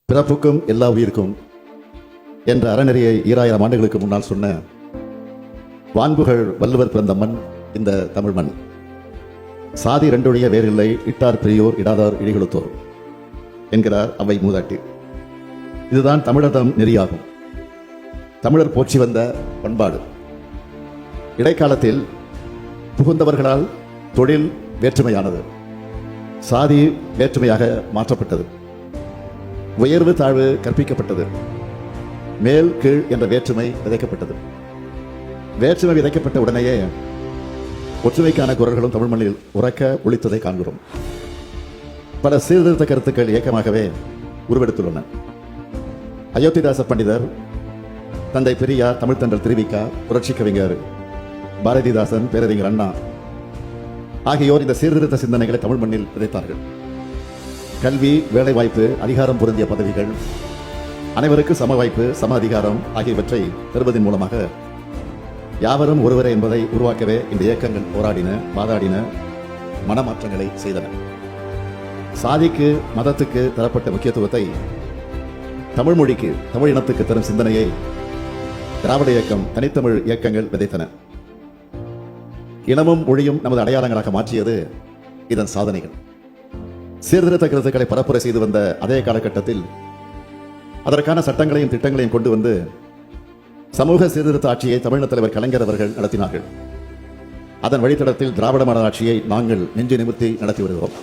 பிறப்புக்கும் எல்லா உயிருக்கும் என்ற அறநெறியை 2000 ஆண்டுகளுக்கு முன்னால் சொன்ன வான்புகழ் வள்ளுவர் பிறந்த மண் இந்த தமிழ் மண். சாதி ரெண்டொழிய வேறில்லை, இட்டார் பெரியோர் இடாதார் இழிகொளுத்தோர் என்கிறார் அவை மூதாட்டி. இதுதான் தமிழர்தம் நெறியாகும். தமிழர் போற்றி வந்த பண்பாடு. இடைக்காலத்தில் புகுந்தவர்களால் தொழில் வேற்றுமையானது, சாதி வேற்றுமையாக மாற்றப்பட்டது, உயர்வு தாழ்வு கற்பிக்கப்பட்டது, மேல் கீழ் என்ற வேற்றுமை விதைக்கப்பட்டது. வேற்றுமை விதைக்கப்பட்ட உடனேயே ஒற்றுமைக்கான குரல்களும் தமிழ் மண்ணில் உறக்க ஒலித்ததை காண்கிறோம். பல சீர்திருத்த கருத்துக்கள் இயக்கமாகவே உருவெடுத்துள்ளன. அயோத்திதாச பண்டிதர், தந்தை பெரியார், தமிழ்த்தன்றல் திருவிக்கா, புரட்சி கவிஞர் பாரதிதாசன், பேரறிஞர் அண்ணா ஆகியோர் இந்த சீர்திருத்த சிந்தனைகளை தமிழ் மண்ணில் விதைத்தார்கள். கல்வி, வேலைவாய்ப்பு, அதிகாரம் பொருந்திய பதவிகள், அனைவருக்கு சம வாய்ப்பு, சம அதிகாரம் ஆகியவற்றை பெறுவதன் மூலமாக யாவரும் ஒருவரே என்பதை உருவாக்கவே இந்த இயக்கங்கள் போராடின, வாதாடின, மனமாற்றங்களை செய்தன. சாதிக்கு, மதத்துக்கு தரப்பட்ட முக்கியத்துவத்தை தமிழ் மொழிக்கு, தமிழ் இனத்துக்கு தரும் சிந்தனையை திராவிட இயக்கம், தனித்தமிழ் இயக்கங்கள் விதைத்தன. இனமும் மொழியும் நமது அடையாளங்களாக மாற்றியது இதன் சாதனைகள். சீர்திருத்த கருத்துக்களை பரப்புரை செய்து வந்த அதே காலகட்டத்தில் அதற்கான சட்டங்களையும் திட்டங்களையும் கொண்டு வந்து சமூக சீர்திருத்த ஆட்சியை தமிழக தலைவர் கலைஞர் அவர்கள் நடத்தினார்கள். அதன் வழித்தடத்தில் திராவிட மாடல் ஆட்சியை நாங்கள் நெஞ்சு நிமிர்த்தி நடத்தி வருகிறோம்.